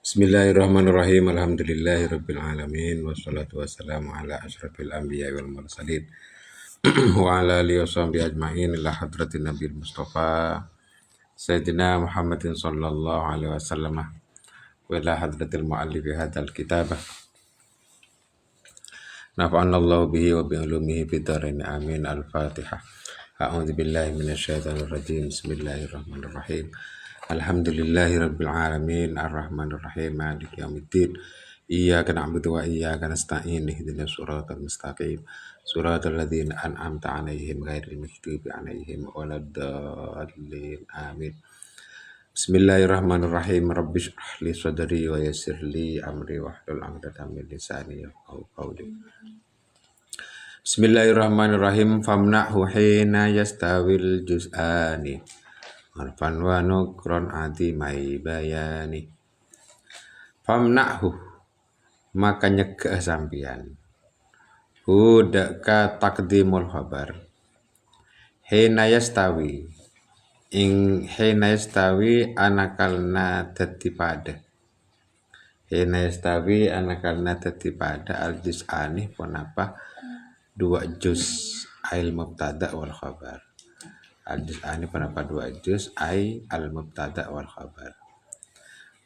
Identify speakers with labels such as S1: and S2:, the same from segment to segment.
S1: Bismillahirrahmanirrahim. Alhamdulillahirabbil alamin wassalatu wassalamu ala asyrafil anbiya'i wal mursalin wa ala alihi washabihi ajmain ila hadratin nabiyil mustafa sayyidina Muhammadin sallallahu alaihi wasallam wa ila hadratil muallifi hadzal kitabah nafa'ana Allahu bihi wa bi ulumihi fid dharain amin. Al-Fatihah. A'udzu billahi minasyaitonir rajim. Bismillahirrahmanirrahim. Alhamdulillahi rabbil alamin arrahmanir rahim maliki yaumiddin iyyaka na'budu wa iyyaka nasta'in ihdinas siratal mustaqim siratal ladzina an'amta 'alaihim ghairil maghdubi 'alaihim waladdallin amin. Bismillahirrahmanirrahim. Rabbi shrah li sadri wa yassir li amri wahlul 'uqdatam min lisani yafqahu qawli. Bismillahirrahmanirrahim. Famna'hu hina yastawil juz'ani arfan wa nukron adimai bayani. Famna'hu, maka nyegah sampian hudaka takdimul khabar hina yastawi ing hina yastawi anakalna dadi pada hina yastawi anakalna dadi pada al juz'ani pun apa dua juz ail mubtada wal khabar. Al-juz'ani pendapat dua juz ai al-mubtada wal khabar.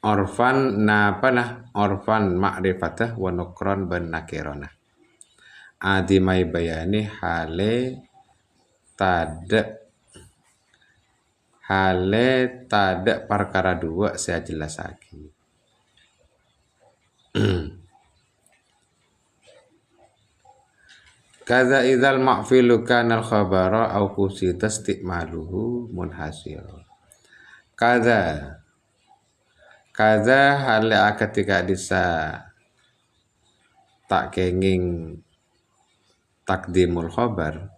S1: Orfan panah orfan ma'rifatah wa nukron ban nakirona. Adimai bayani hale tada perkara dua saya jelas lagi. Kaza idzal ma'filu kana al-khabara au qusita istimaluhu munhasir. Kaza hal ketika disa tak kenging takdimul khabar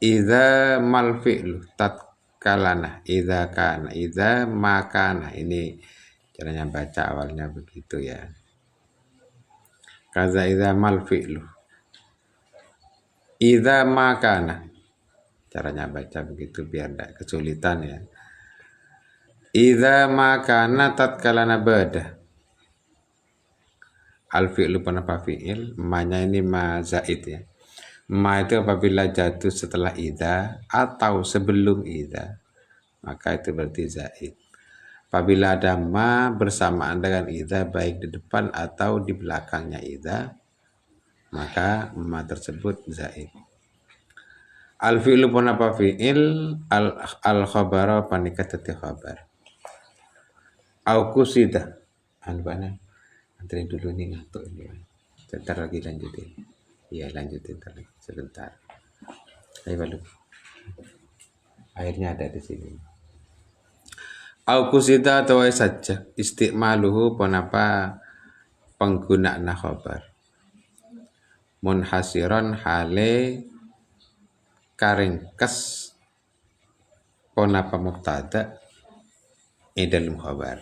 S1: idza mal fi'lu tatkalana idza makana. Ini caranya baca awalnya begitu ya. Kaza idza mal fi'lu idza makana, caranya baca begitu biar tidak kesulitan ya. Idza makana tatkalana bada al fi'lu penapa fi'il, ma-nya ini ma zaid ya. Ma itu apabila jatuh setelah idza atau sebelum idza maka itu berarti zaid. Apabila ada ma bersamaan dengan idza baik di depan atau di belakangnya idza maka ma tersebut zaid. Al fi'lu pun apa fi'il al khabara panika tati khabar. Au kusida anbana antri dulu nih ngantuk ini. Sebentar lagi lanjutin. Iya lanjutin tadi sebentar. Ayo balu. Airnya ada di sini. Au kusida atau saja istimaluhu pun apa penggunaan khabar. Munhasiron hale karingkes ponapa mubtada dalam khabar.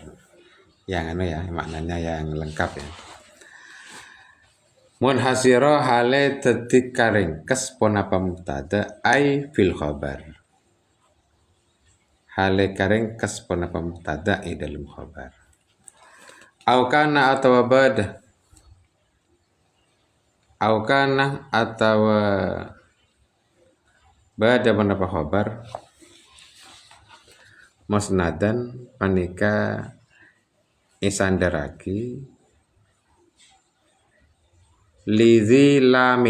S1: Yang ya maknanya yang lengkap ya. Munhasiro hale dadi karingkes ponapa mubtada ai fil khabar. Hale karingkes ponapa mubtada dalam khabar. Au kana atau bada au kana atau bada pendapat khabar musnadan panika isandaraki lizi lam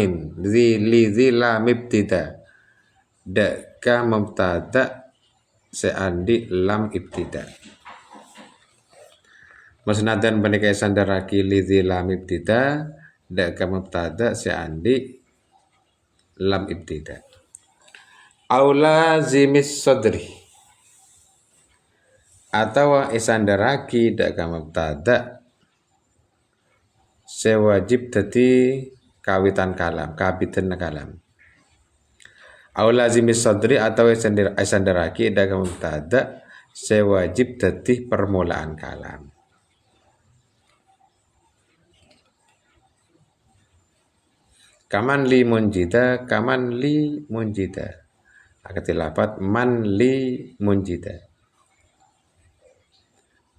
S1: ibtida daka mubtada seandi lam ibtida. Musnadan panika isandaraki lizi lam ibtida daka mubtada seandi lam ibtida. Aula zimis sadri atau isandaraki daka mubtada sewajib dadi kawitan kalam kabitan kalam. Aula zimis sadri atau isandaraki daka mubtada sewajib dadi permulaan kalam. Kaman li munjida akan dilapat man li munjida.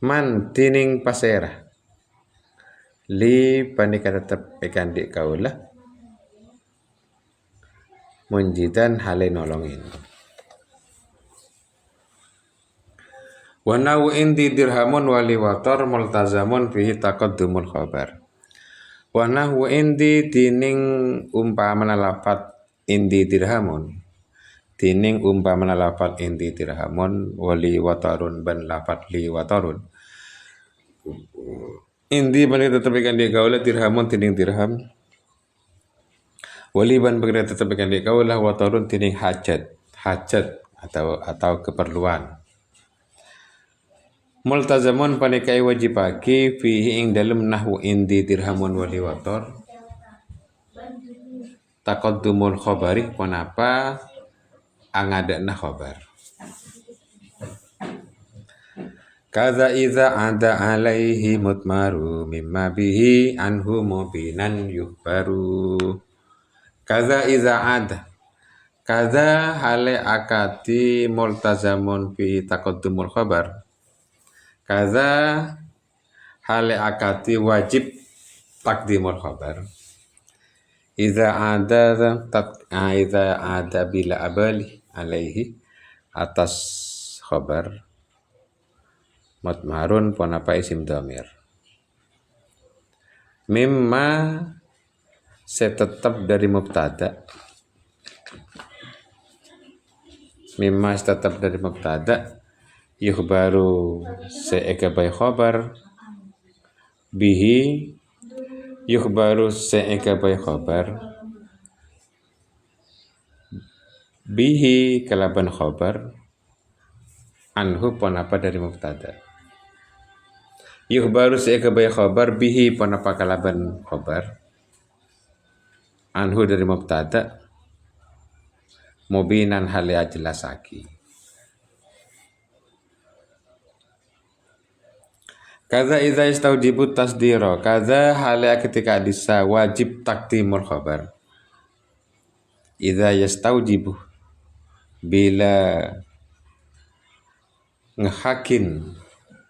S1: man tining pasera li panika tetep ikan di kaulah munjidan hale nolongin. Wa nawu indi dirhamun wali wator multazamun fihi taqaddumul khabar. Wa nahu indi tining umpamana lafat indi dirhamun. Tining umpamana lafat indi dirhamun wali watarun ban lafat li watarun. Indi bani tetap ikan di kaulah dirhamun tining dirham. Wali ban bani tetap ikan di kaulah watarun tining hajat atau keperluan. Multazamun panikai wajibaki fihi ing dalam nahwu indi dirhamun wali wator taqaddumul khabari kenapa angadana khabar. Kaza iza ada alaihi mutmaru mimma bihi anhu mubinan yuhbaru. Kaza iza ada kaza hale akati multazamun fihi taqaddumul khabar. Kaza hale akati wajib takdimul khabar. Iza ada bila abali alaihi atas khabar mutmarun ponapa isim dhamir. Mimma setetap dari mubtada. Mimma setetap dari mubtada. Yukhbaru se'ekabai khabar bihi yukhbaru se'ekabai khabar bihi kalaban khabar anhu ponapa dari mubtada. Yukhbaru se'ekabai khabar bihi ponapa kalaban khabar anhu dari mubtada mubinan hale ajlasaki. Kaza iza istaujibu tasdiro. Kaza halnya ketika disa wajib takdimul khabar. Iza yastaujibu bila ngehakin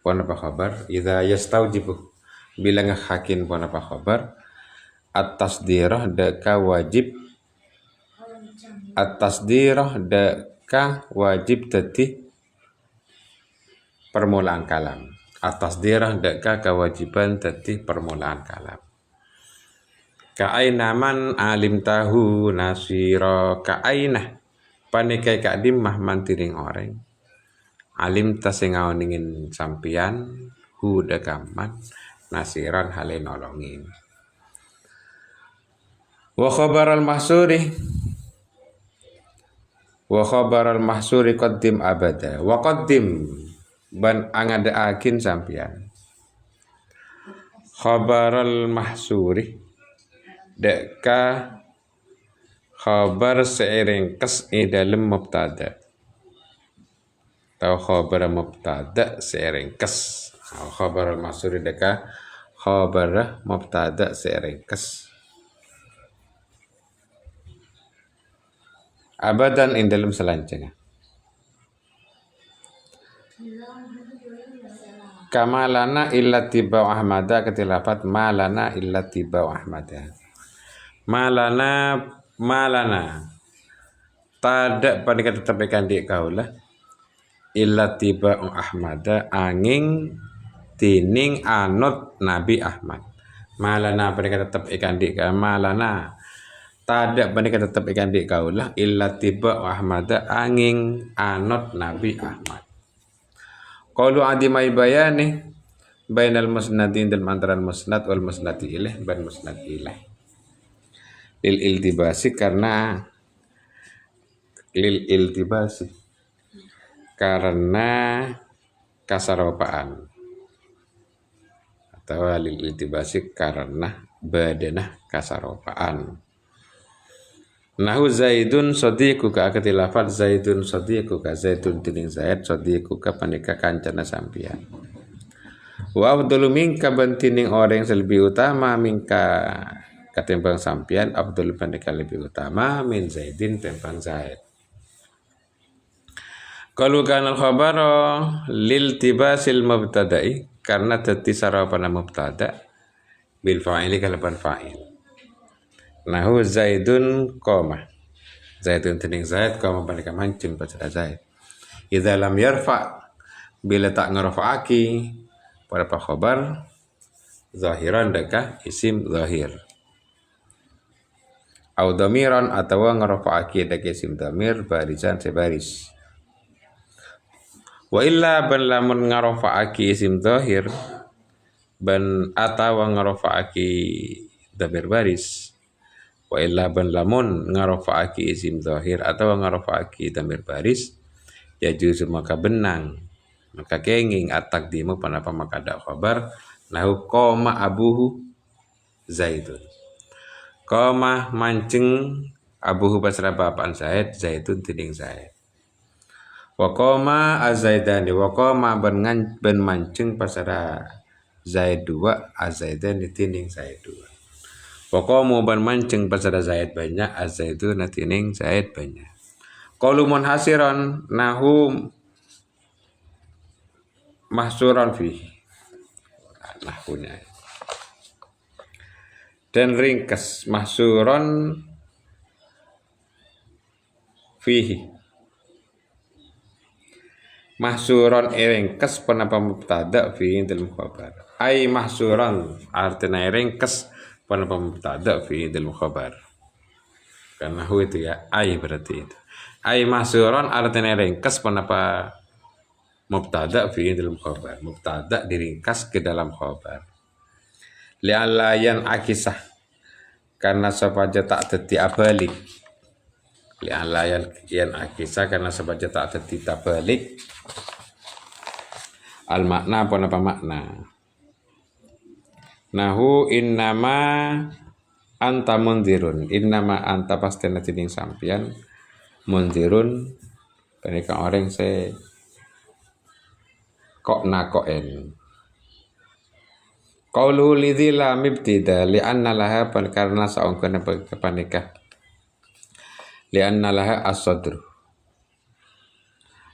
S1: pon apa khabar. Iza yastaujibu bila ngehakin pon apa khabar. At-tasdirah deka wajib. At-tasdirah deka wajib tadi permulaan kalam. Atas dirah deka kewajiban tadi permulaan kalam. Ka'aina man alim tahu nasiro. Ka'aina panikai ka'dim mah mantiring orang. Alim tasingau ningin sampian hu dekaman nasiran hale nolongin. Wa khabar al-mahsuri qaddim abada. Wa qaddim ban angada akin sampian khabaral mahsuri deka khabar seringkes dalam mubtada atau khabar mubtada seringkes. Khabaral mahsuri deka khabar mubtada seringkes abadan in dalam selanjutnya. Kamalana illa tibau ahmada ketilafat malana illa tibau ahmada. Malana tadak pada tetap ikan di kaulah illa tibau ahmada angin tining anut Nabi Ahmad. Malana pada tetap ikan di kaulah malana tadak pada tetap ikan di kaulah illa tibau ahmada angin anut Nabi Ahmad. Qalu adimai bayani bainal musnadin dalam antara musnad wal musnadi ilaih ban musnad ilaih. Lil iltibasi karena kasaropaan atau lil iltibasi karena badanah kasaropaan. Nahu Zaidun sadiquka akati lafad Zaidun sadiquka Zaidun tining Zaid sadiquka panika kancana sampian. Wa afdalu minka bantining orang yang lebih utama minka katimbang sampian afdalu panika lebih utama min Zaidin timbang Zaid. Kalau kana al-khabara lil tibasil mubtada'i karena dadi sarapana mubtada bil fa'ili kalaban fa'il. Nahu Zaidun qoma. Zaidun tening Zaid qoma balik mancing pada Zaid. Idza lam yarfa bila tak ngerafa'aki pada khabar zahiran deka isim zahir. Au damiran atau ngerafa'aki deka isim damir barisan sebaris. Wa illa ban lamun ngerafa'aki isim zahir ban atau ngerafa'aki damir baris. Wa illa ban lamun ngerafa'aki isim zahir atau ngerafa'aki damir baris ya juzu maka benang maka kenging at-taqdimu panapa maka ada khabar lahu qoma abuhu Zaidun. Qoma mancing abuhu pasra bapaan Zaid, Zaidun tiding Zaid. Wa qoma azaidani wa qoma ben mancing pasra Zaid dua azaidani tiding Zaid dua. Wa qamu ban mancing pasra Zaid banyak azaidun tiding Zaid banyak. Qalu munhasiran nahu mahsuran fihi. Nahwunya. Dan ringkas mahsuran fihi. Mahsuran ringkas penapa mubtada fihi dalam khabar. Ai mahsuran artinya ringkas penapa mubtada fihi dalam khabar. Karena hu itu ya ai berarti itu. Ai mahsuran artinya ringkas penapa mubtada fi dalam khabar. Mubtada diringkas ke dalam khabar. Li'alla yan akisah karena sapaja tak teti abalik. Li'alla yan akisah karena sapaja tak teti tabalik. Al makna apa makna? Nahu innama anta mundirun. Innama anta pasti nanti ding sampian mundirun. Mereka orang se kok nakoen. Qaulu lidzi lam ibtida li'anna laha karena saungkeun kepanikah. Li'anna laha as-sadr.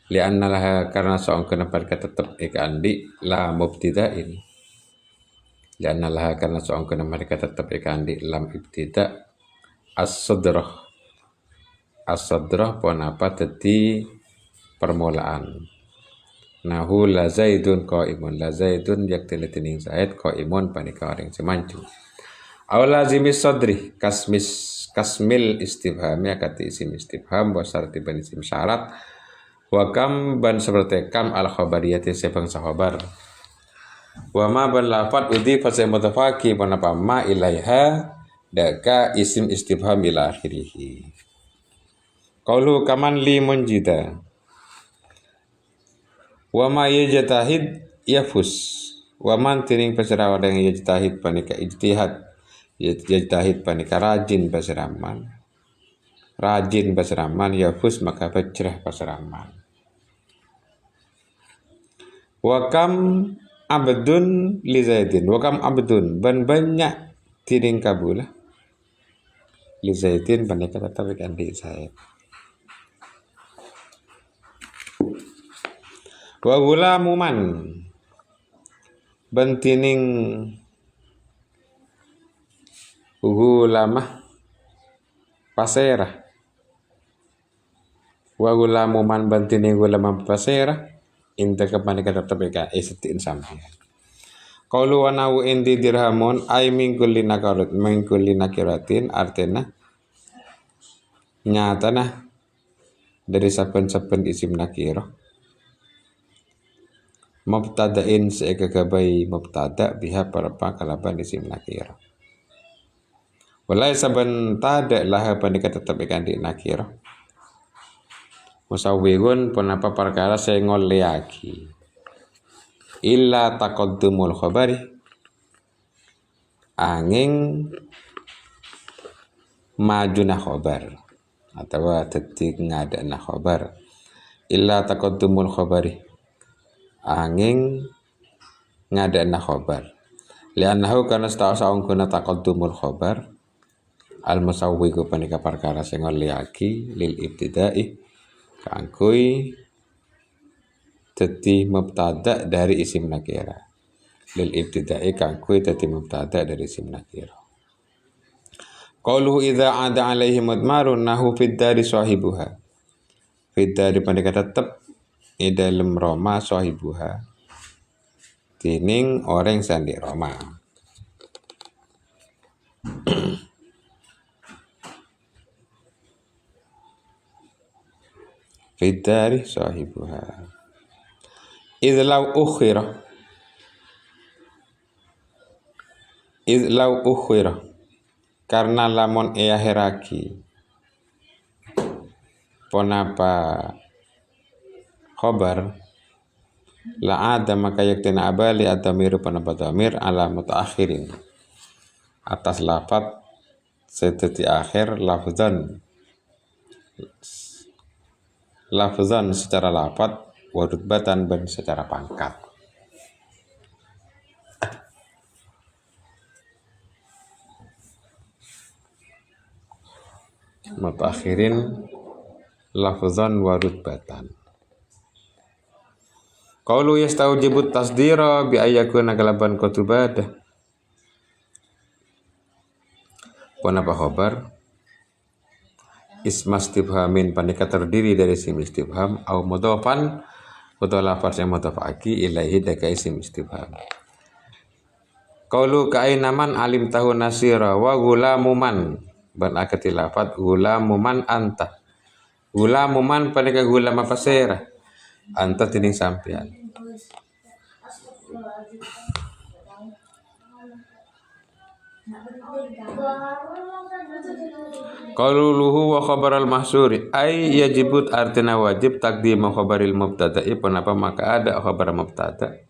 S1: Li'anna laha karena saungkeun tetep ikandi la mubtida'in. Li'anna laha karena saungkeun mereka tetep ikandi lam ibtida as-sadrah. As-sadrah pun apa tadi permulaan. Nahu la Zaidun qaimun. La Zaidun yaktil tining Zaid qaimun panika orang semancu. Aw lazimis sadri kasmil istifham ya kata isim istifham wa syarti ban isim syarat wa kam ban seperti kam al khabariyati sebang sahabar. Wa ma ban lafat udhifa sa mutafaqi panapa ma ilaiha daka isim istifham ila akhirih. Qaulu kaman li munjida. Wa ma yajtahid yafus. Wa man tining pasarawa yang yajtahid panika ijtihad. Yajtahid panika rajin pasaraman. Rajin pasaraman yafus maka pecrah pasaraman. Wa kam abdun li Zaidin. Wa kam abdun ban banyak tining kabula. Li Zaidin panika tetap ikan di Zaid. Wa gulamuman bantining gulamah pasera. Wa gulamuman bantining gulamah pasera inta kepanika tetap ika isetin sampai. Qaulu wa nawu indi dirhamun ay min kulli nakiratin artinya nyatana dari saben-saben isim nakirah. Mubtada'in seekagabai mubtada biha parapa kalaban isim nakira. Walai saban tada laha panika tetap ikan di nakira. Musawwirun penapa perkara saya ngoleaki. Illa taqaddumul khabari. Angin majuna khabar. Atau tetik ngadana khabar. Illa taqaddumul khabari. Angin ngadana khabar. Li'annahu karena saung kuna taqaddumul khabar al musawwiqu panika perkara sing ngoliaki lil ibtida'i kangkui dadi mubtada dari isim nakirah. Lil ibtida'i kakui dadi mubtada dari isim nakirah. Qauluhu idza ada alaihi mudmarun nahu fid dari sahibuha. Fid dari pandika tetep di dalam Roma sahibuha. Tining orang sandi Roma. Fid dari sahibuha. Idlau ukhira karena lamun eaheraki ponapa khobar la ada maka yaktina abali adamiru ponapa damir ala mutaakhirin atas lafat sedeti akhir lafzan secara lafat warutbatan dan secara pangkat. Mutakhirin lafzan warutbatan. Qaulu yastawjibu tasdira bi ayyakuna kalaban kutubadah. Ponapa khobar isma istifhamin pandika terdiri dari isim istifham au mudhofan atau lafaz yang mudhof ilaihi daka isim istifham. Qaulu kainaman alim tahu nasira wa gulamuman ban akati lafaz gulamuman anta. Gulamuman pandika gulam apa sera anta tining sampean. Qauluhu wa khabaral mahsuri ay yajibut artina wajib takdim khabaril mubtada'i penapa maka ada khabar mubtada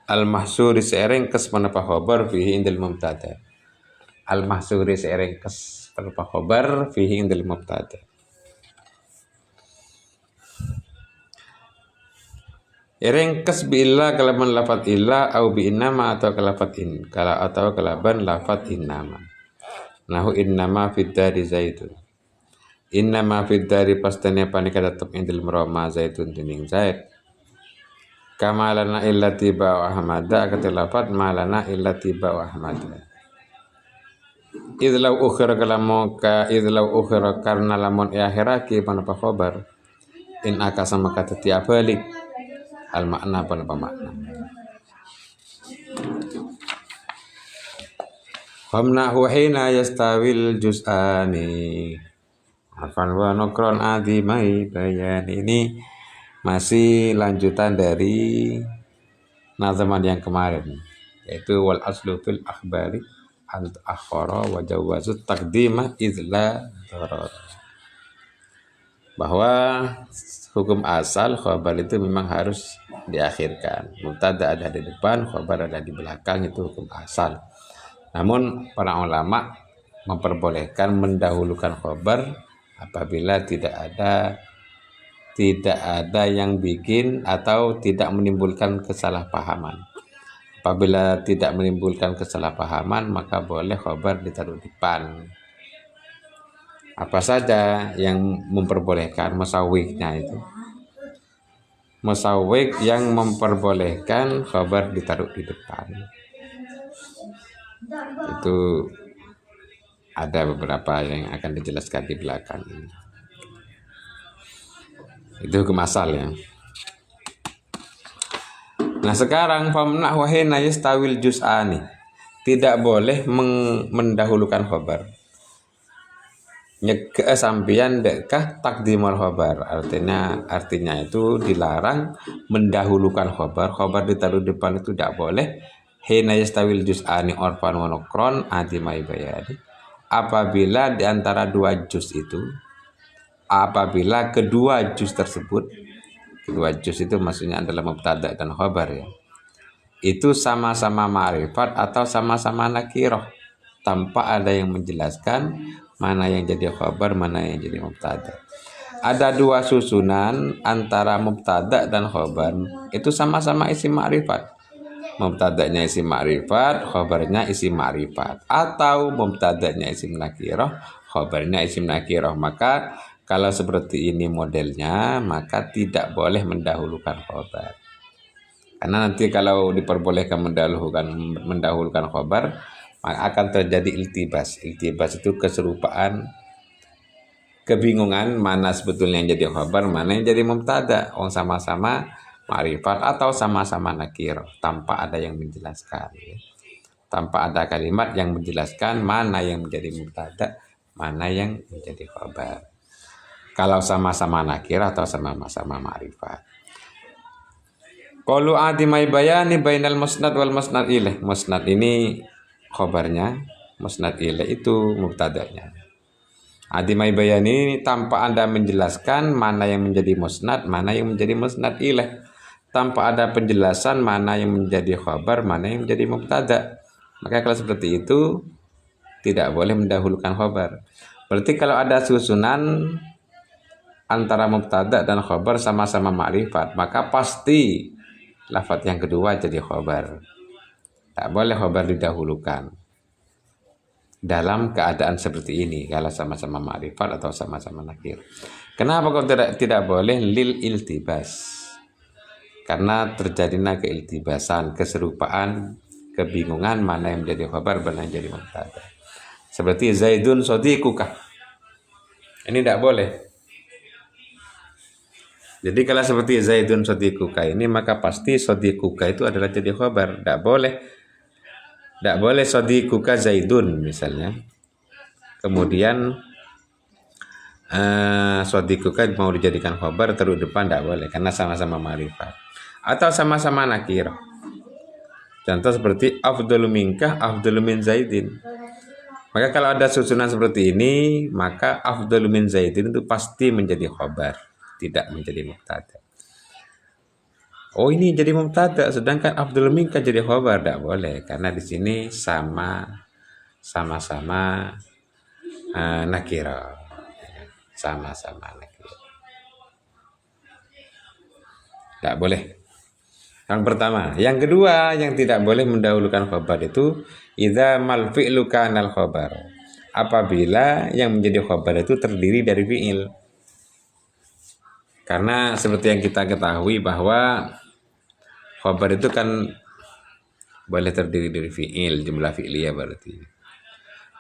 S1: al mahsuri seerengkes penapa khabar fihi indal mubtada al mahsuri seerengkes penapa khabar fihi indal mubtada. Erengkes bi illa kalaban lafat illa au bi innama atau kalafat in kala atau kalaban lafat innama. Nahu innama fid dari zaitun. Innama fid dari pastane panika tetep indil meroma zaitun tining zait. Kamalana illa tiba wa ahmada kata lafat malana illa tiba wa ahmada. Idlau ukhira kalamuka idlau ukhira karena lamun akhiraki panapa khobar in akasa maka tiap balik al makna panapa makna. Hamnahu hina yastawil juz'ani harfan wa nukron adimai bayan. Ini masih lanjutan dari nazaman yang kemarin, yaitu wal aslu fil akhbari al akhara wa jawazut taqdimah idla darar. Bahwa hukum asal khabar itu memang harus diakhirkan. Mubtada ada di depan, khabar ada di belakang, itu hukum asal. Namun para ulama memperbolehkan mendahulukan khabar apabila tidak ada yang bikin atau tidak menimbulkan kesalahpahaman. Apabila tidak menimbulkan kesalahpahaman maka boleh khabar ditaruh depan. Apa saja yang memperbolehkan musawwiknya itu? Musawwik yang memperbolehkan khabar ditaruh di depan. Itu ada beberapa yang akan dijelaskan di belakang ini. Itu hukum asal ya. Nah sekarang famna wahina yastawil juz'ani. Tidak boleh mendahulukan khabar. Sampian dekah takdimul khabar. Artinya itu dilarang mendahulukan khabar. Khabar ditaruh depan itu tidak boleh. Hina yastawil juz'ani orfan wa nukron adimai bayani. Apabila di antara dua juz itu, apabila kedua juz tersebut, kedua juz itu maksudnya adalah mubtada dan khabar ya, itu sama-sama ma'rifat atau sama-sama nakirah tanpa ada yang menjelaskan mana yang jadi khabar, mana yang jadi mubtada. Ada dua susunan antara mubtada dan khabar, itu sama-sama isim ma'rifat. Mubtadanya isim ma'rifat, khabarnya isim ma'rifat, atau mubtadanya isim nakirah, khabarnya isim nakirah. Maka Kalau seperti ini modelnya, maka tidak boleh mendahulukan khobar. Karena nanti kalau diperbolehkan mendahulukan khobar, maka akan terjadi iltibas. Iltibas itu keserupaan, kebingungan mana sebetulnya yang jadi khobar, mana yang jadi mubtada. Sama-sama ma'rifat atau sama-sama nakir, tanpa ada yang menjelaskan. Tanpa ada kalimat yang menjelaskan mana yang menjadi mubtada, mana yang menjadi khobar. Kalau sama-sama nakir atau sama-sama ma'rifat. Qalu adimai bayani bainal musnad wal musnad ilaih. Musnad ini khobarnya, musnad ilaih itu mubtadanya. Adimai bayani ini tanpa Anda menjelaskan mana yang menjadi musnad, mana yang menjadi musnad ilaih. Tanpa ada penjelasan mana yang menjadi khobar, mana yang menjadi mubtada. Maka kalau seperti itu tidak boleh mendahulukan khobar. Berarti kalau ada susunan antara mubtada dan khobar sama-sama ma'rifat, maka pasti lafaz yang kedua jadi khobar. Tak boleh khobar didahulukan dalam keadaan seperti ini kalau sama-sama ma'rifat atau sama-sama nakir. Kenapa kok tidak boleh? Lil iltibas. Karena terjadinya keiltibasan, keserupaan, kebingungan mana yang menjadi khobar, mana yang jadi mubtada. Seperti Zaidun sodiquka. Ini tidak boleh. Jadi kalau seperti Zaidun sodiquka ini, maka pasti sodiquka itu adalah jadi khobar. Tidak boleh sodiquka Zaidun misalnya. Kemudian sodiquka mau dijadikan khobar terus depan, tidak boleh. Karena sama-sama ma'rifat. Atau sama-sama nakir. Contoh seperti afdalu minkah, afdalu min Zaidin. Maka kalau ada susunan seperti ini, maka afdalu min Zaidin itu pasti menjadi khobar, tidak menjadi mubtada. Oh, ini jadi mubtada, sedangkan afdalu minkah jadi khobar, tidak boleh. Karena di sini sama-sama nakira. Sama-sama nakira. Tidak boleh. Yang pertama. Yang kedua, yang tidak boleh mendahulukan khobar itu idza mal fi'lu kanal khobar. Apabila yang menjadi khobar itu terdiri dari fi'il. Karena seperti yang kita ketahui bahwa khobar itu kan boleh terdiri dari fi'il, jumlah fi'liyah berarti.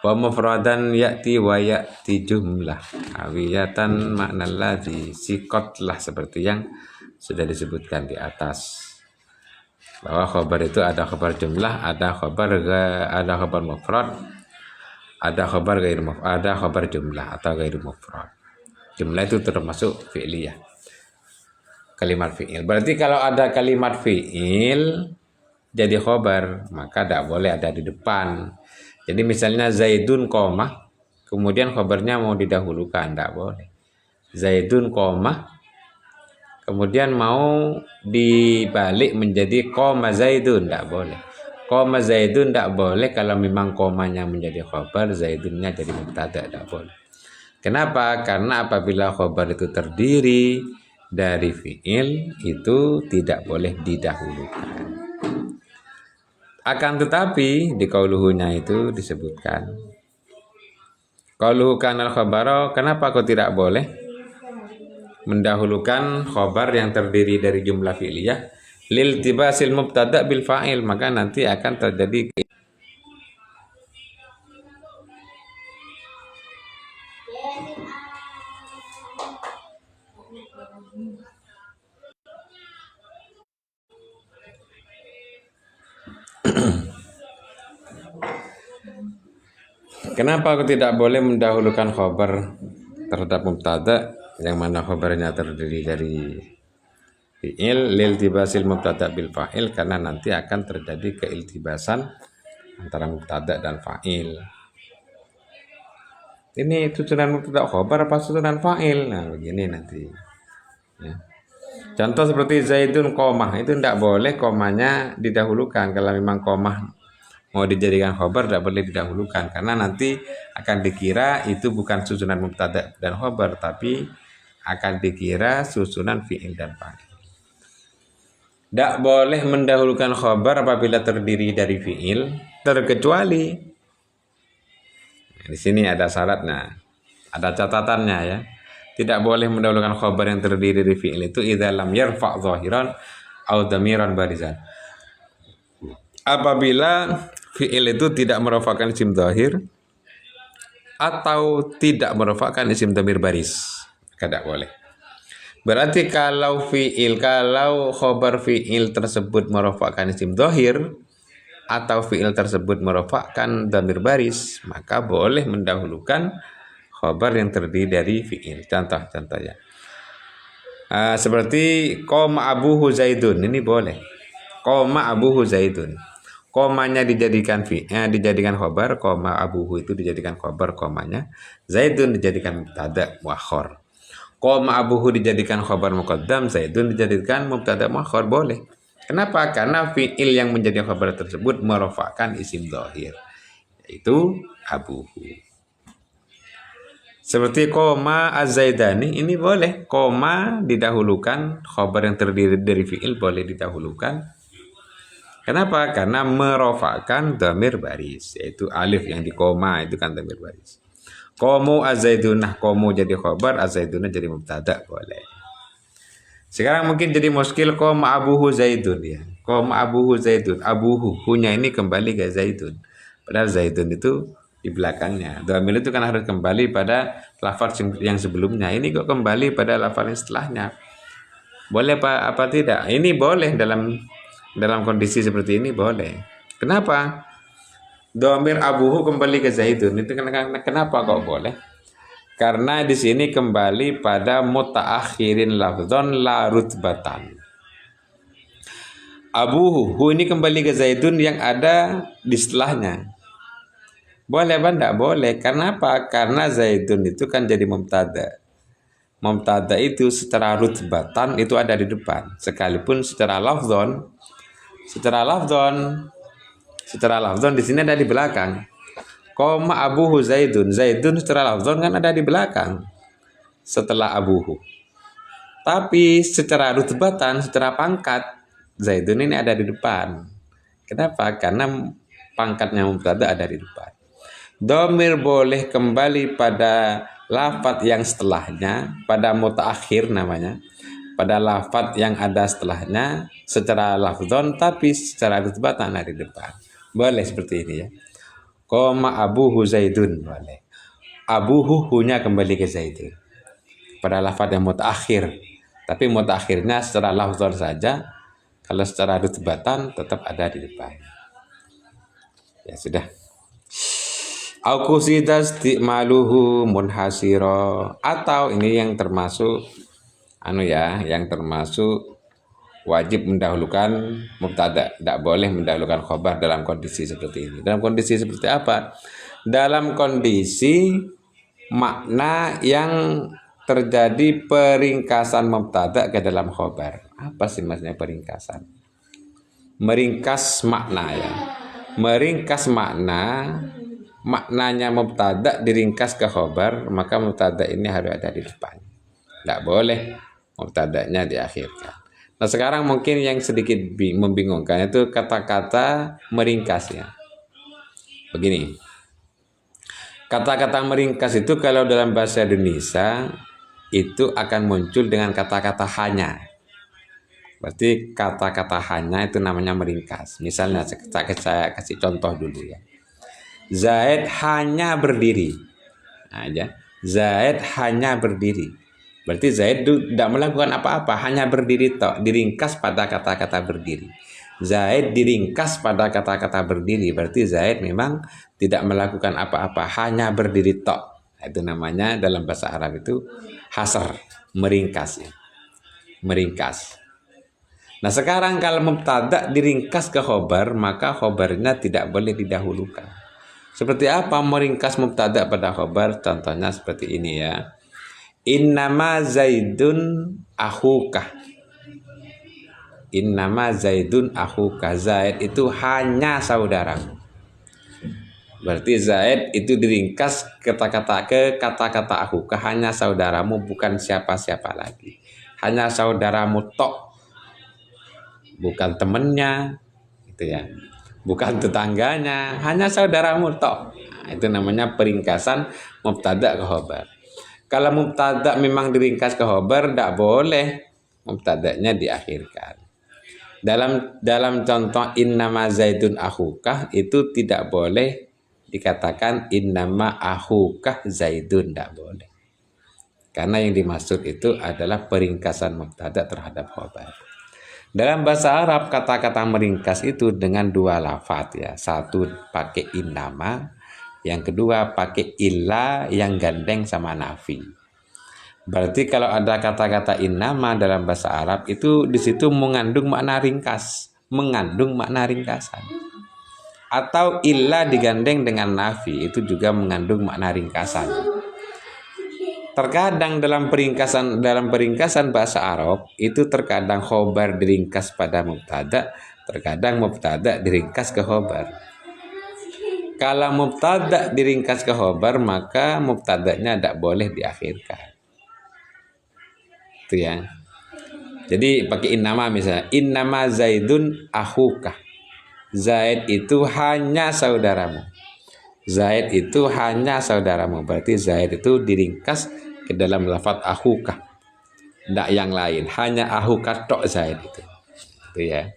S1: Wa mufradan ya'ti wa ya'ti jumlah awiyatan makna ladzi sikotlah, seperti yang sudah disebutkan di atas. Bahwa khobar itu ada khobar jumlah, ada khobar mufrad, ada khobar jumlah atau ghairu mufrad. Jumlah itu termasuk fi'liyah, kalimat fi'il. Berarti kalau ada kalimat fi'il jadi khobar, maka tidak boleh ada di depan. Jadi misalnya Zaidun komah, kemudian khobarnya mau didahulukan, tidak boleh. Zaidun komah, kemudian mau dibalik menjadi koma Zaidun, tidak boleh. Koma Zaidun tidak boleh kalau memang komanya menjadi khobar, Zaidunnya jadi mubtada, tidak boleh. Kenapa? Karena apabila khobar itu terdiri dari fi'il, itu tidak boleh didahulukan. Akan tetapi di qauluhunya itu disebutkan qauluhu kanal khabaro, kenapa kok tidak boleh mendahulukan khobar yang terdiri dari jumlah fi'liyah lil tibasil mubtada bil fa'il, maka nanti akan terjadi kenapa aku tidak boleh mendahulukan khobar terhadap mubtada yang mana khobarnya terdiri dari fi'il lil tibasil mubtada bil fa'il, karena nanti akan terjadi keiltibasan antara mubtada dan fa'il. Ini susunan mubtada khobar apa susunan fa'il? Nah, begini nanti. Ya. Contoh seperti Zaidun komah, itu tidak boleh komanya didahulukan. Kalau memang komah mau dijadikan khobar, tidak boleh didahulukan, karena nanti akan dikira itu bukan susunan mubtada dan khobar, tapi akan dikira susunan fi'il dan fa'il. Tidak boleh mendahulukan khobar apabila terdiri dari fi'il, terkecuali di sini ada syaratnya, ada catatannya ya. tidak boleh mendahulukan khobar yang terdiri dari fi'il itu idza lam yarfa' zahiran au dhamiran barizan. Apabila fi'il itu tidak merofakkan isim zahir atau tidak merofakkan isim dhamir baris, tidak boleh. Berarti kalau khobar fi'il tersebut merofakkan isim zahir atau fi'il tersebut merofakkan dhamir baris, maka boleh mendahulukan khobar yang terdiri dari fi'il. Contohnya seperti qoma abuhu zaidun, ini boleh. Qoma abuhu zaidun, komanya dijadikan dijadikan khobar, koma abuhu itu dijadikan khobar komanya, zaidun dijadikan mubtada muakhar. Koma abuhu dijadikan khobar muqaddam, zaidun dijadikan mubtada muakhar, boleh. Kenapa? Karena fi'il yang menjadi khobar tersebut merofakkan isim dhahir, yaitu abuhu. Seperti koma az-zaidani, ini boleh. Koma didahulukan, khobar yang terdiri dari fi'il boleh didahulukan. Kenapa? Karena merofakkan dhamir baris, yaitu alif yang di koma itu kan dhamir baris. Komu az-zaidunah, komu jadi khobar, az-zaidunah jadi mubtada, boleh. Sekarang mungkin jadi muskil koma abuhu zaidun ya. Koma abuhu zaidun, abuhu hunya ini kembali ke zaidun. Padahal zaidun itu di belakangnya. Dhamir itu kan harus kembali pada lafaz yang sebelumnya. Ini kok kembali pada lafaz yang setelahnya. Boleh apa tidak? Ini boleh dalam kondisi seperti ini boleh. Kenapa? Dhamir abuhu kembali ke zaidun itu kenapa kok boleh? Karena di sini kembali pada mutaakhirin lafdzon la rutbatan. Abuhu ini kembali ke zaidun yang ada di setelahnya. Boleh apa enggak? Boleh. Karena apa? Karena zaidun itu kan jadi mubtada. Mubtada itu secara rutbatan itu ada di depan. Sekalipun secara lafdzon di sini ada di belakang. Koma abuhu zaidun, zaidun secara lafzon kan ada di belakang setelah abuhu. Tapi secara rutbatan, secara pangkat, zaidun ini ada di depan. Kenapa? Karena pangkatnya mubtada ada di depan. Dhamir boleh kembali pada lafaz yang setelahnya, pada mutaakhir namanya, pada lafaz yang ada setelahnya secara lafzon, tapi secara rutbatan ada di depan. Boleh seperti ini ya. Koma abuhu zaidun, boleh. Abuhu hunya kembali ke zaidun pada lafaz yang mutaakhir, tapi mutaakhirnya secara lafzon saja. Kalau secara rutbatan tetap ada di depan. Ya sudah. Au qusida istimaluhu munhasira, atau ini yang termasuk yang termasuk wajib mendahulukan mubtada, tidak boleh mendahulukan khobar dalam kondisi seperti ini. Dalam kondisi seperti apa? Dalam kondisi makna yang terjadi peringkasan mubtada ke dalam khobar. Apa sih maksudnya peringkasan? Meringkas makna ya. Meringkas maknanya mubtada diringkas ke khobar, maka mubtada ini harus ada di depan. Tidak boleh mubtadanya diakhirkan. Nah sekarang mungkin yang sedikit membingungkan itu kata-kata meringkasnya. Begini, kata-kata meringkas itu kalau dalam bahasa Indonesia itu akan muncul dengan kata-kata hanya. Berarti kata-kata hanya itu namanya meringkas. Misalnya saya kasih contoh dulu ya. Zaid hanya berdiri. Nah, ya. Zaid hanya berdiri. Berarti Zaid tidak melakukan apa-apa, hanya berdiri tok, diringkas pada kata-kata berdiri. Zaid diringkas pada kata-kata berdiri, berarti Zaid memang tidak melakukan apa-apa, hanya berdiri tok. Itu namanya dalam bahasa Arab itu hasr, meringkas ya. Meringkas. Nah sekarang kalau mubtada diringkas ke khobar, maka khobarnya tidak boleh didahulukan. Seperti apa meringkas mubtada pada khobar? Contohnya seperti ini ya. Innama zaidun akhuka. Innama zaidun akhuka. Zaid itu hanya saudaramu. Berarti Zaid itu diringkas kata-kata akhuka, hanya saudaramu, bukan siapa-siapa lagi. Hanya saudaramu tok. Bukan temennya, gitu ya. Bukan tetangganya, hanya saudaramu tok. Nah, itu namanya peringkasan mubtada ke khobar. Kalau mubtada memang diringkas ke khobar, tidak boleh mubtadanya diakhirkan. Dalam contoh innama zaidun akhukah itu tidak boleh dikatakan innama akhukah zaidun, tidak boleh. Karena yang dimaksud itu adalah peringkasan mubtada terhadap khobar. Dalam bahasa Arab kata-kata meringkas itu dengan dua lafaz ya. Satu pakai innama, yang kedua pakai illa yang gandeng sama nafi. Berarti kalau ada kata-kata innama dalam bahasa Arab itu di situ mengandung makna ringkas, mengandung makna ringkasan. Atau illa digandeng dengan nafi itu juga mengandung makna ringkasan. Terkadang dalam peringkasan bahasa Arab itu terkadang khobar diringkas pada mubtada, terkadang mubtada diringkas ke khobar. Kalau mubtada diringkas ke khobar maka mubtadanya tidak boleh diakhirkan. Itu ya. Jadi pakai innama misalnya, innama zaidun akhuka. Zaid itu hanya saudaramu. Zaid itu hanya saudaramu. Berarti Zaid itu diringkas ke dalam lafaz akhuka. Tidak yang lain, hanya akhuka tok Zaid itu. Itu ya.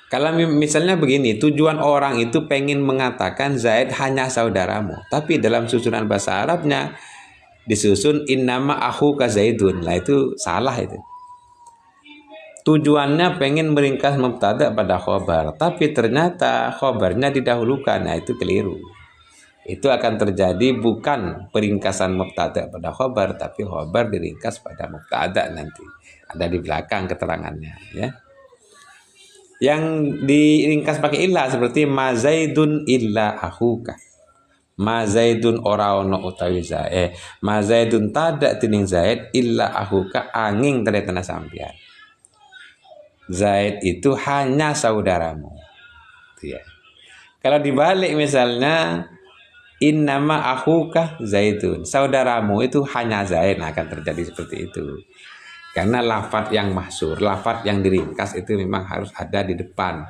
S1: Kalau misalnya begini, tujuan orang itu pengen mengatakan Zaid hanya saudaramu, tapi dalam susunan bahasa Arabnya disusun innama akhuka zaidun. Lah itu salah itu. Tujuannya pengen meringkas mubtada pada khobar, tapi ternyata khobarnya didahulukan. Nah itu keliru. Itu akan terjadi bukan peringkasan mubtada pada khobar, tapi khobar diringkas pada mubtada nanti. Ada di belakang keterangannya ya. Yang diringkas pakai ilah seperti ma zaidun illa akhuka. Ma zaidun ora ono utawi Zaid. Ma zaidun tada tining Zaid illa akhuka angin tanda sampian. Zaid itu hanya saudaramu. Itu ya. Kalau dibalik misalnya innama akhuka zaidun. Saudaramu itu hanya Zaid, nah, akan terjadi seperti itu. Karena lafaz yang mahsur, lafaz yang diringkas itu memang harus ada di depan.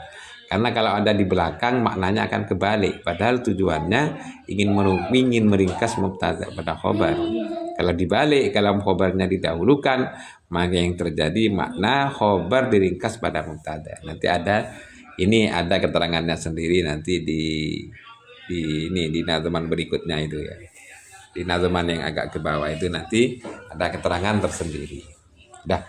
S1: Karena kalau ada di belakang maknanya akan kebalik. Padahal tujuannya ingin meringkas mubtada pada khobar. Kalau dibalik, kalau khobarnya didahulukan, maka yang terjadi makna khobar diringkas pada mubtada. Nanti ada keterangannya sendiri nanti di nazaman berikutnya itu ya. Di nazaman yang agak ke bawah itu nanti ada keterangan tersendiri. Dah.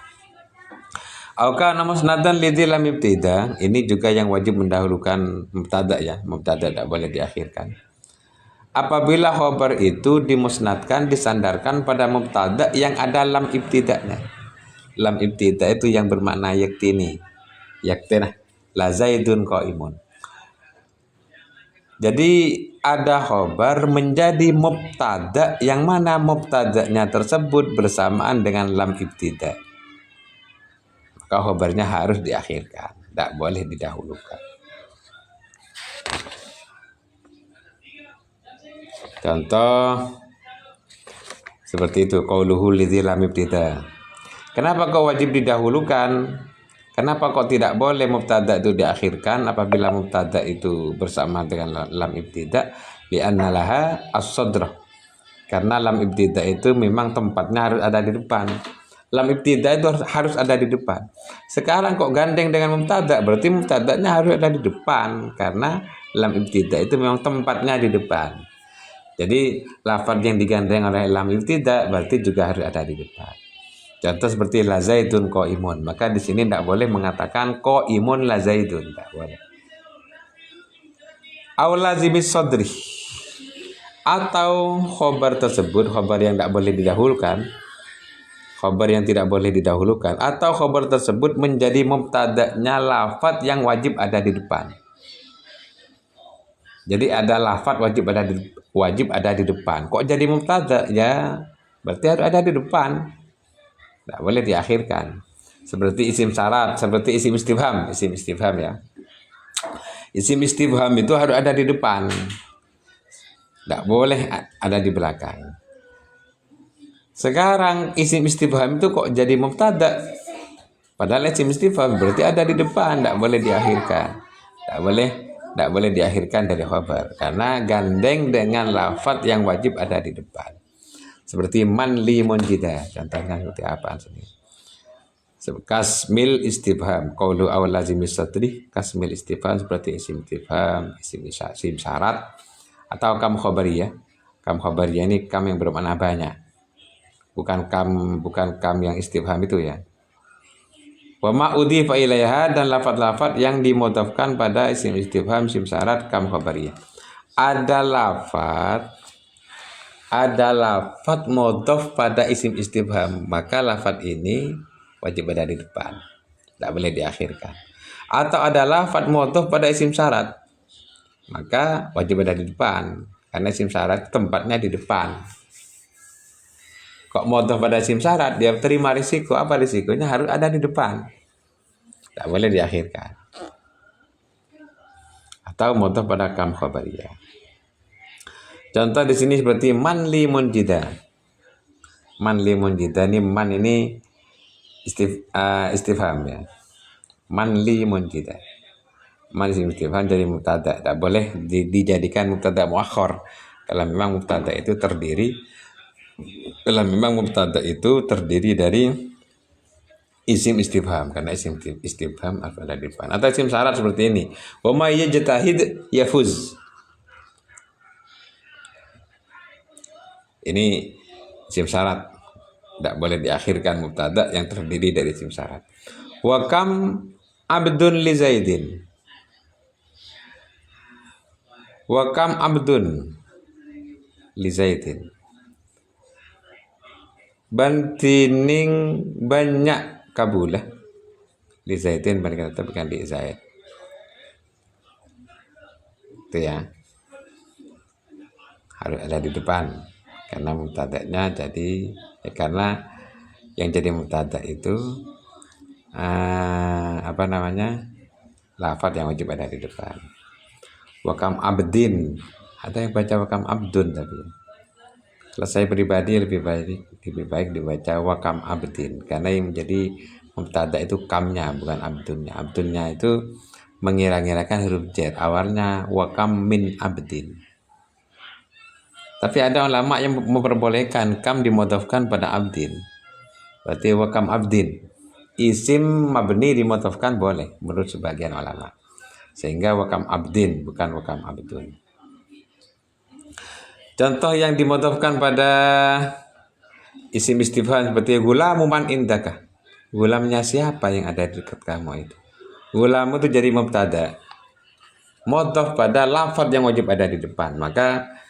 S1: Auka musnadan lidzi lam ibtida, ini juga yang wajib mendahulukan mubtada ya. Mubtada tidak boleh diakhirkan. Apabila khobar itu dimusnadkan, disandarkan pada mubtada yang ada lam ibtidanya. Lam ibtida itu yang bermakna yaktini. Yaktina la zaidun qaimun. Jadi ada khobar menjadi mubtada yang mana mubtadanya tersebut bersamaan dengan lam ibtida. Maka khobarnya harus diakhirkan, tidak boleh didahulukan. Contoh seperti itu, qauluhu lidzi lam ibtida. Kenapa kok wajib didahulukan? Kenapa kok tidak boleh mubtada itu diakhirkan apabila mubtada itu bersama dengan lam ibtida? Li'anna laha as-sadrah. Karena lam ibtida itu memang tempatnya harus ada di depan. Lam ibtida itu harus ada di depan. Sekarang kok gandeng dengan mubtada, berarti mubtadanya harus ada di depan karena lam ibtida itu memang tempatnya di depan. Jadi lafaz yang digandeng oleh lam ibtida berarti juga harus ada di depan. Contoh seperti la zaidun qaimun, maka di sini tidak boleh mengatakan qaimun la zaidun, tidak boleh. Aw lazimis sadri, atau khobar tersebut, khobar yang tidak boleh didahulukan, khobar yang tidak boleh didahulukan, atau khobar tersebut menjadi mubtadanya lafaz yang wajib ada di depan. Jadi ada lafaz wajib ada di depan. Kok jadi mubtada? Ya, berarti harus ada di depan. Tidak boleh diakhirkan. Seperti isim syarat, seperti isim istifham ya. Isim istifham itu harus ada di depan. Tidak boleh ada di belakang. Sekarang isim istifham itu kok jadi mubtada? Padahal isim istifham berarti ada di depan, tidak boleh diakhirkan. Tidak boleh diakhirkan dari khabar karena gandeng dengan lafaz yang wajib ada di depan. Seperti man li munjida. Contohnya seperti apa sini? Kasmil istifham qaulu aw lazim sadri, kasmil istifham seperti isim istifham, isim syarat, atau kam khobariyah. Kam khobariyah ini kam yang bermakna banyak, bukan kam yang istifham itu ya. Wa ma udhifa ilaiha, dan lafaz-lafaz yang dimudhafkan pada isim istifham, isim syarat, kam khobariyah. Ada lafaz mudhaf pada isim istifham, maka lafaz ini wajib ada di depan, tidak boleh diakhirkan. Atau ada lafaz mudhaf pada isim syarat, maka wajib ada di depan, karena isim syarat tempatnya di depan. Kok mudhaf pada isim syarat, dia terima risiko, apa risikonya? Harus ada di depan, tidak boleh diakhirkan. Atau mudhaf pada kam khobariyah. Contoh di sini seperti man li munjida. Man li munjida ini, man ini istifham ya. Man li munjida. Man istifham jadi mubtada, tidak boleh dijadikan mubtada muakhir. Kalau memang mubtada itu terdiri dari isim istifham, karena isim istifham harus ada di depan. Atau isim syarat seperti ini. Wa may yajtahid yafuz. Ini isim syarat, tidak boleh diakhirkan mubtada yang terdiri dari isim syarat. Wa kam abdun li zaidin. Wa kam abdun li zaidin. Bantining banyak kabulah li zaidin, mereka tetap bukan di zaid. Itu ya, harus ada di depan, karena mubtada'nya jadi karena yang jadi mubtada itu lafaz yang wajib ada di depan. Wakam abdin, ada yang baca wakam abdun, tapi kalau saya pribadi lebih baik dibaca wakam abdin, karena yang menjadi mubtada itu kamnya, bukan abdunnya. Abdunnya itu mengira-ngirakan huruf jar, awalnya wakam min abdin. Tapi ada ulama yang memperbolehkan kam dimudhafkan pada abdin. Berarti wakam abdin, isim mabni dimudhafkan boleh menurut sebagian ulama. Sehingga wakam abdin, bukan wakam abdun. Contoh yang dimudhafkan pada isim istifham seperti gulamu man indaka. Gulamnya siapa yang ada di dekat kamu itu? Gulam itu jadi mubtada, mudhaf pada lafaz yang wajib ada di depan, maka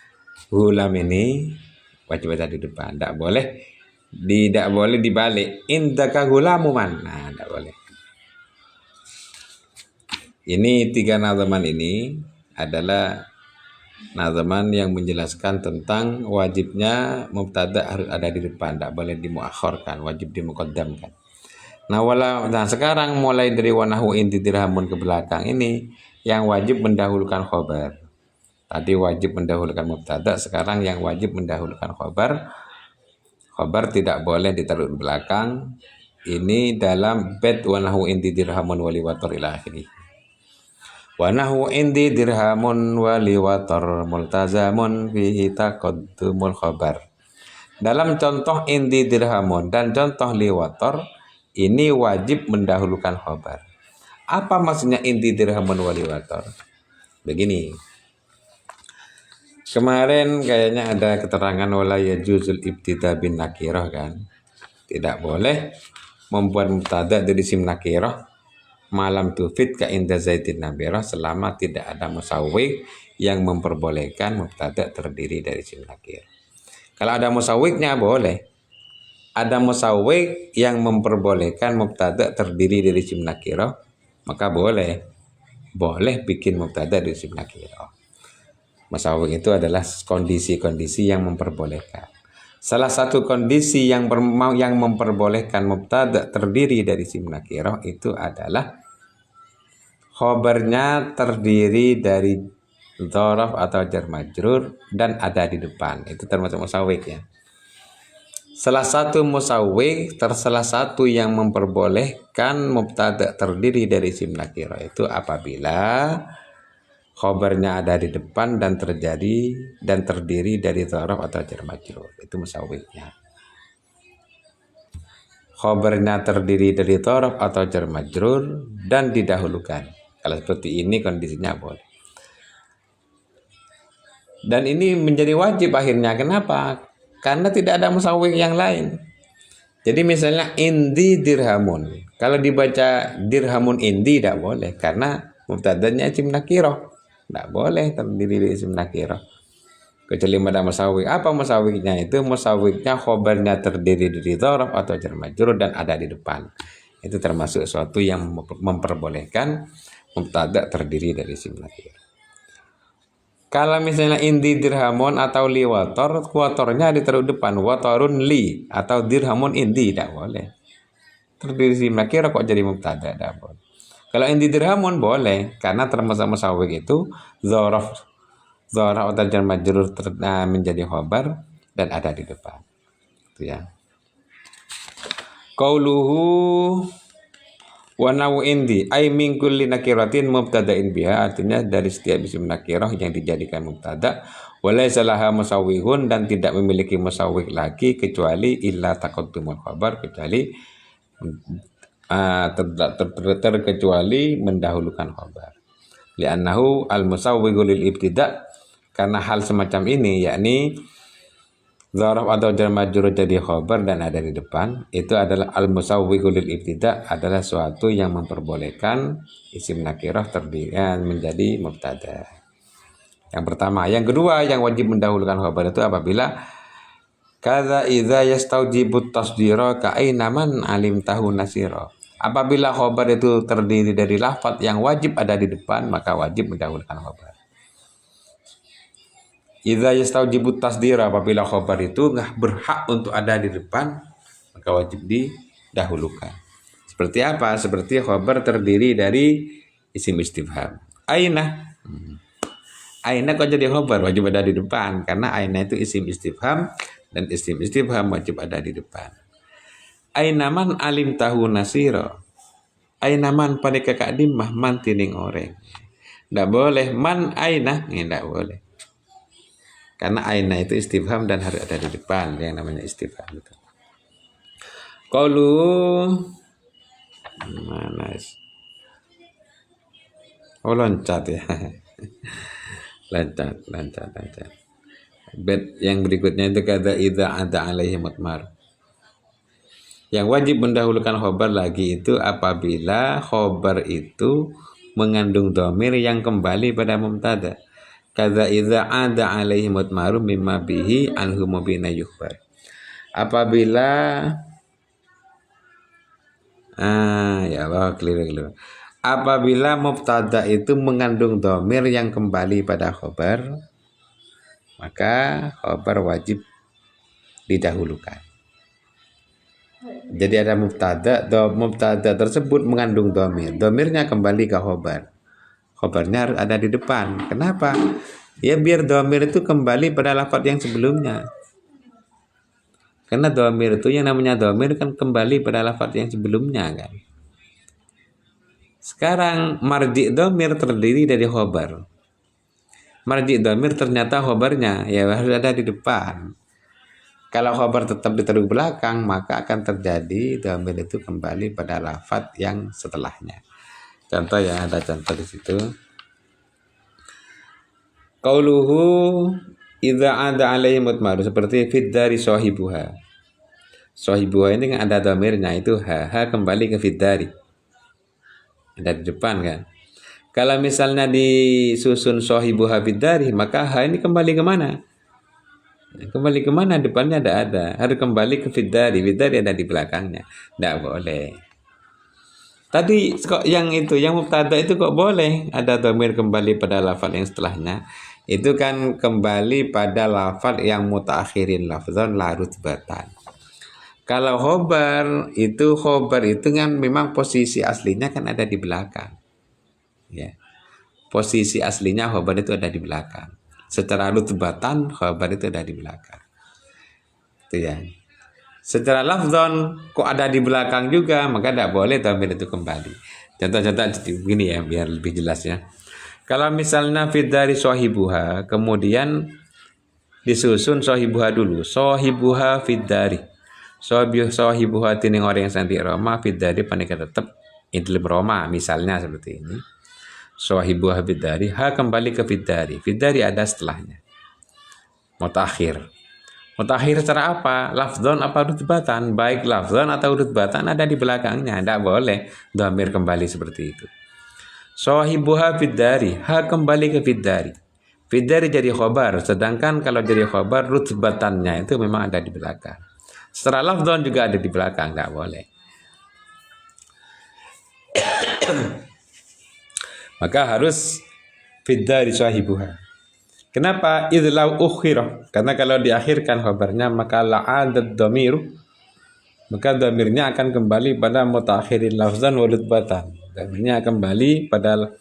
S1: gulam ini wajib ada di depan, tidak boleh dibalik. Indaka gulamu man, nah tidak boleh. Ini 3 nazaman ini adalah nazaman yang menjelaskan tentang wajibnya mubtada harus ada di depan, tidak boleh dimuakhirkan, wajib dimuqaddamkan. Nah sekarang mulai dari wanahu inti dirhamun ke belakang ini yang wajib mendahulukan khobar. Tadi wajib mendahulukan mubtada, sekarang yang wajib mendahulukan khobar. Khobar tidak boleh ditaruh di belakang. Ini dalam bait wanahu inti dirhamun waliwator ila akhirih. Wanahu indi dirhamun waliwator multazamun fihi taqaddumul khobar. Dalam contoh indi dirhamun dan contoh liwator, ini wajib mendahulukan khobar. Apa maksudnya indi dirhamun waliwator? Begini. Kemarin kayaknya ada keterangan wala yajuzul ibtida bin nakirah kan. Tidak boleh membuat mubtada dari isim nakirah malam tufid ka inda zaidin nabirah, selama tidak ada musawwik yang memperbolehkan mubtada terdiri dari isim nakirah. Kalau ada musawwiknya boleh. Ada musawwik yang memperbolehkan mubtada terdiri dari isim nakirah, maka boleh bikin mubtada dari isim nakirah. Musawwik itu adalah kondisi-kondisi yang memperbolehkan. Salah satu kondisi yang memperbolehkan mubtada terdiri dari isim nakirah itu adalah khobarnya terdiri dari dzaraf atau jar majrur dan ada di depan. Itu termasuk musawwik ya. Salah satu yang memperbolehkan mubtada terdiri dari isim nakirah itu apabila khobarnya ada di depan dan terdiri dari dzaraf atau jar majrur. Itu musawwignya. Khobarnya terdiri dari dzaraf atau jar majrur dan didahulukan. Kalau seperti ini kondisinya boleh. Dan ini menjadi wajib akhirnya. Kenapa? Karena tidak ada musawwig yang lain. Jadi misalnya indi dirhamun. Kalau dibaca dirhamun indi tidak boleh karena mubtadanya isim nakirah. Tidak boleh terdiri dari isim nakirah. Kecuali ada musawwig. Apa musawwignya itu? Musawwignya khobarnya terdiri dari dzaraf atau jar majrur dan ada di depan. Itu termasuk suatu yang memperbolehkan mubtada terdiri dari isim nakirah. Kalau misalnya indi dirhamun atau li wator, watornya ditaruh depan, watorun li atau dirhamun indi, tidak boleh. Terdiri isim nakirah kok jadi mubtada, tidak boleh. Kalau indi dirhamun boleh, karena termasuk musawwig itu dzaraf atau jar majrur menjadi khobar dan ada di depan. Itu ya. Qauluhu wa nawu indi ay min kulli nakiratin mubtada'in biha, artinya dari setiap isim nakirah yang dijadikan mubtada, walaysa laha musawwihun, dan tidak memiliki musawwih lagi kecuali illa taqaddumul khabar, kecuali terkecuali mendahulukan khabar. Li'annahu al-musawwihu lil ibtida', karena hal semacam ini yakni dzaraf atau jar majrur jadi khabar dan ada di depan, itu adalah al-musawwihu lil ibtida', adalah suatu yang memperbolehkan isim nakirah terdiri menjadi mubtada. Yang pertama. Yang kedua, yang wajib mendahulukan khabar itu apabila kadza idza yastaujibu tasdira ka aina man alim tahu nasira. Apabila khabar itu terdiri dari lafaz yang wajib ada di depan, maka wajib mendahulukan khabar. Idza yastaujibu tasdira, apabila khabar itu nggak berhak untuk ada di depan, maka wajib didahulukan. Seperti apa? Seperti khabar terdiri dari isim istifham. Aina. Aina kok jadi khabar, wajib ada di depan karena aina itu isim istifham dan isim istifham wajib ada di depan. Aina man alim tahu nasira. Aina man pada kakak dimah man tining oreng. Tidak boleh man aina, tidak boleh. Karena aina itu istifham dan harus ada di depan, yang namanya istifham itu. Qalu mana? Oh, loncat ya. loncat. Bet yang berikutnya itu kata idza ada alaihi mutmar. Yang wajib mendahulukan khobar lagi itu apabila khobar itu mengandung dhamir yang kembali pada mubtada. Kadza idza ada alaihi mutmarum mimma bihi anhu mubina yukhbar. Apabila keliru. Apabila mubtada itu mengandung dhamir yang kembali pada khobar, maka khobar wajib didahulukan. Jadi ada mubtada tersebut mengandung dhamir. Dhamirnya kembali ke khobar. Khobarnya harus ada di depan. Kenapa? Ya biar dhamir itu kembali pada lafaz yang sebelumnya. Karena dhamir itu, yang namanya dhamir kan kembali pada lafaz yang sebelumnya kan. Sekarang marji dhamir terdiri dari khobar. Marji dhamir ternyata khobarnya ya harus ada di depan. Kalau khobar tetap ditaruh belakang, maka akan terjadi dhamir itu kembali pada lafaz yang setelahnya. Contoh ya, ada contoh di situ. Qauluhu idza ada alaihi mutmar, seperti fid dari sahibuha. Sahibuha ini kan ada dhamirnya, itu ha kembali ke fid dari. Ada di depan kan. Kalau misalnya disusun sahibuha fid dari, maka ha ini kembali ke mana? Kembali ke mana? Depannya ada. Harus kembali ke fid dari. Fid dari ada di belakangnya. Tidak boleh. Tadi kok yang mubtada itu kok boleh ada dhamir kembali pada lafaz yang setelahnya? Itu kan kembali pada lafaz yang mutaakhirin lafzan la rutbatan. Kalau khobar itu kan memang posisi aslinya kan ada di belakang. Ya. Posisi aslinya khobar itu ada di belakang. Secara rutbatan khobar itu ada di belakang. Itu ya. Secara lafzon kok ada di belakang juga, maka tidak boleh dhamir itu kembali. Contoh-contoh begini ya biar lebih jelas ya. Kalau misalnya fid dari sahibuha, kemudian disusun sahibuha dulu. Sahibuha fid dari. Sahibuha tining orang yang santi Roma, fid dari panika tetap dalam Roma, misalnya seperti ini. Sahibuha fid dari, ha kembali ke fid dari. Fid dari ada setelahnya. Mutakhir. Mutakhir secara apa? Lafdzon apa rutbatan? Baik lafdzon atau rutbatan ada di belakangnya. Tidak boleh dhamir kembali seperti itu. Sahibuha fid dari, ha kembali ke fid dari. Fid dari jadi khobar, sedangkan kalau jadi khobar rutbatannya itu memang ada di belakang. Secara lafdzon juga ada di belakang, tidak boleh. Maka harus fid dari sahibuha. Kenapa? Idlau ukhirah. Karena kalau diakhirkan khabarnya maka la'adad dhamiru, maka dhamirnya akan kembali pada mutakhirin lafzan wa rutbatan. Dhamirnya akan kembali pada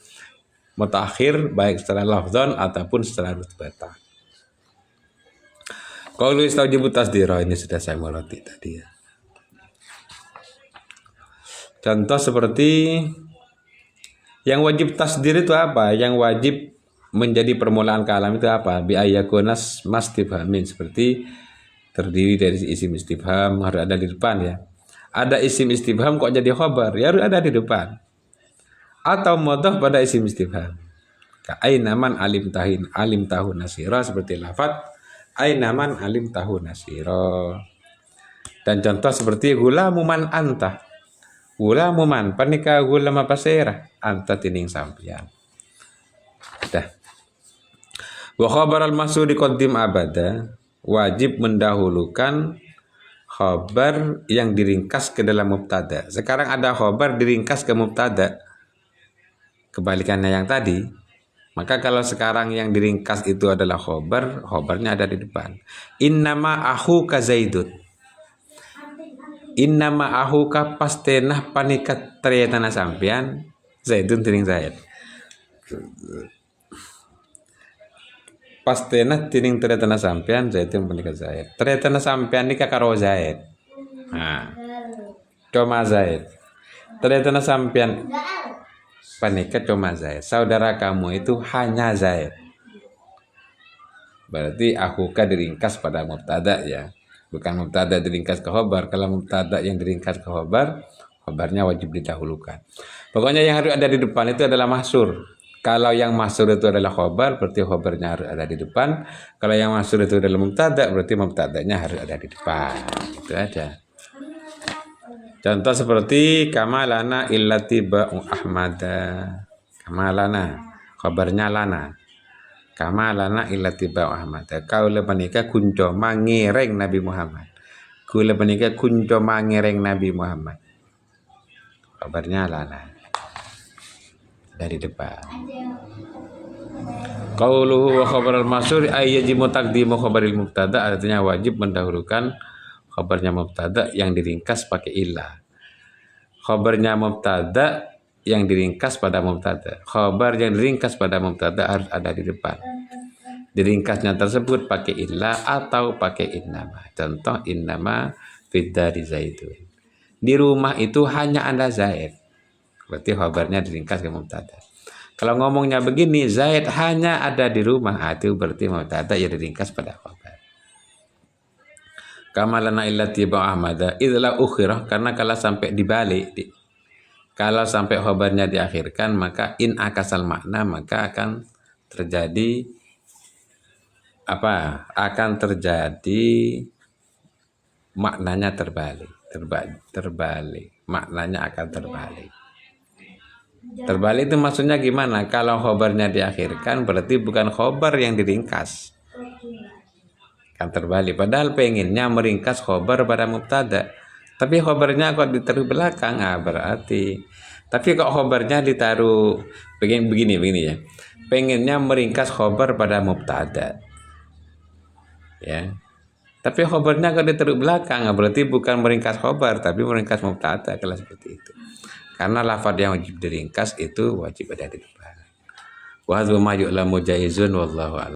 S1: mutakhir baik secara lafzan ataupun secara rutbatan. Qaulu istaujibu tasdira, ini sudah saya mulai tadi ya. Contoh seperti yang wajib tasdir itu apa? Yang wajib menjadi permulaan kalam itu apa? Bi ayyakunas mastifhamin, seperti terdiri dari isim istifham harus ada di depan ya. Ada isim istifham kok jadi khabar? Ya harus ada di depan. Atau mudhaf pada isim istifham. Ka ainaman alim tahu nasira, seperti lafaz ainaman alim tahu nasira. Dan contoh seperti gulamuman anta. Gulamuman panika gulama pasera anta tining sampian. Dah. Wa khabar al-mahsur diqaddim abada, wajib mendahulukan khabar yang diringkas ke dalam mubtada. Sekarang ada khabar diringkas ke mubtada, kebalikannya yang tadi. Maka kalau sekarang yang diringkas itu adalah khabar, khabarnya ada di depan. Innama akhuka Zaidun. Innama akhuka pastenah panikat triyatana sampian Zaidun tining Zaid. Pastena tining teretana sampean Zaidun panika Zaid. Teretana sampean nikah karo Zaid. Nah. Cuma Zaid. Teretana sampean panika cuma Zaid. Saudara kamu itu hanya Zaid. Berarti akuka diringkas pada mubtada ya. Bukan mubtada diringkas ke khabar. Kalau mubtada yang diringkas ke khabar, khabarnya wajib didahulukan. Pokoknya yang harus ada di depan itu adalah mahsur. Kalau yang mahsur itu adalah khobar, berarti khobarnya harus ada di depan. Kalau yang mahsur itu adalah mubtada, berarti mubtadanya harus ada di depan. Itu aja. Contoh seperti kamalana illati ba'u ahmada. Kamalana, khobarnya lana. Kamalana illati ba'u ahmada. Kaula panika kunco mangireng Nabi Muhammad. Kaula panika kunco mangireng Nabi Muhammad. Khobarnya lana. Dari depan. Qauluhu wa khabarul masyhur ay yajibu taqdimu khabaril mubtada, artinya wajib mendahulukan khabarnya mubtada yang diringkas pakai illah. Khabarnya mubtada yang diringkas pada mubtada. Khabar yang diringkas pada mubtada harus ada di depan. Diringkasnya tersebut pakai illah atau pakai innama. Contoh innama fid dari Zaidun. Di rumah itu hanya ada Zaid. Berarti khabarnya diringkas ke mubtada. Kalau ngomongnya begini, Zaid hanya ada di rumah, itu berarti mubtada ya diringkas pada khabar. Kamalana illati ba'ahmada idla ukhirah, karena kalau sampai dibalik, kalau sampai khabarnya diakhirkan, maka in akasal makna, maka akan terjadi apa? Akan terjadi maknanya terbalik. Maknanya akan terbalik. Terbalik itu maksudnya gimana? Kalau khobarnya diakhirkan berarti bukan khobar yang diringkas. Kan terbalik. Padahal pengennya meringkas khobar pada mubtada. Tapi khobarnya kok ditaruh belakang. Berarti. Tapi kok khobarnya ditaruh begini ya. Pengennya meringkas khobar pada mubtada. Ya. Tapi khobarnya kok ditaruh belakang. Berarti bukan meringkas khobar tapi meringkas mubtada, kalau seperti itu. Karena lafaz yang wajib diringkas itu wajib ada di depan. Wa hadzu ma yu'lamu jaizun wallahu a'lam.